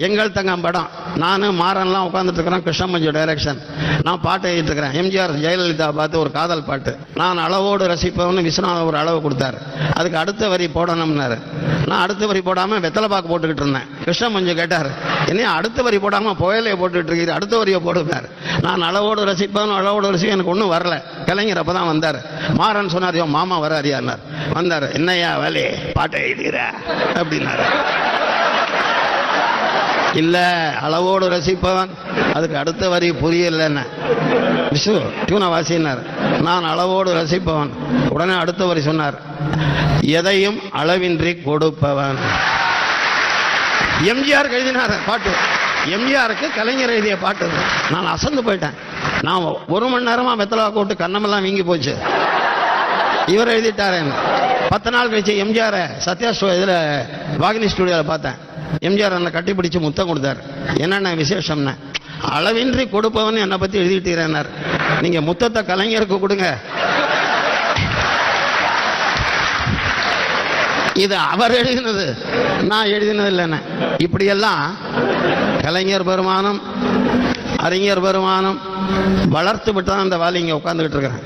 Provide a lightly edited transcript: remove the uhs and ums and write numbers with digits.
எங்கள் தங்கம் படம், நானும் மாறன்லாம் உட்காந்துட்டு இருக்கிறேன். கிருஷ்ணமஞ்சு டைரக்ஷன். நான் பாட்டு எழுதிட்டு இருக்கிறேன். எம்ஜிஆர் ஜெயலலிதா பார்த்து ஒரு காதல் பாட்டு. நான் அளவோடு ரசிப்பவன்னு விஸ்வநாதன் ஒரு அளவு கொடுத்தாரு. அதுக்கு அடுத்த வரி போடணும்னாரு. நான் அடுத்த வரி போடாம வெத்தலை பாக்கு போட்டுக்கிட்டு இருந்தேன். கிருஷ்ணமஞ்சு கேட்டார், என்ன அடுத்த வரி போடாம புயலையை போட்டுக்கிட்டு இருக்கிற, அடுத்த வரியை போடுவார். நான் அளவோடு ரசிப்பவன் அளவோடு ரசிப்பேன், எனக்கு ஒன்றும் வரல. கலைஞர் அப்பதான் வந்தார். மாறன் சொன்னார், மாமா வராரியார். வந்தார், என்னையா வேலையே பாட்டை எழுதுகிற அப்படின்னாரு. இல்ல அளவோடு ரசிப்பவன், அதுக்கு அடுத்த வரி புரியல. விசு டியூனா வாசினார். நான் அளவோடு ரசிப்பவன். உடனே அடுத்த வரி சொன்னார், எதையும் அளவின்றி கொடுப்பவன். எம்ஜிஆர் எழுதினார் பாட்டு. எம்ஜிஆருக்கு கலைஞர் எழுதிய பாட்டு. நான் அசந்து போயிட்டேன். நான் 1 மணி நேரமா வெத்தலா போட்டு கண்ணமெல்லாம் வீங்கி போச்சு. இவர் எழுதிட்டாரு. 10 நாள் கழிச்சு எம்ஜிஆர் சத்யா இதில் வாகினி ஸ்டுடியோவில் பார்த்தேன். எம்ஜிஆர் என்னை கட்டி பிடிச்சு முத்தம் கொடுத்தார். என்னென்ன விசேஷம்னு, அளவின்றி கொடுப்பவன் என்னை பற்றி எழுதிட்டீரேன்னார். நீங்க முத்தத்தை கலைஞருக்கு கொடுங்க, இது அவர் எழுதினது, நான் எழுதினது இல்லைன்னு. இப்படியெல்லாம் கலைஞர் பெருமானம் அறிஞர் பெருமானம் வளர்த்து விட்டு தான் இந்த வேலை இங்கே உட்காந்துக்கிட்டு இருக்கிறேன்.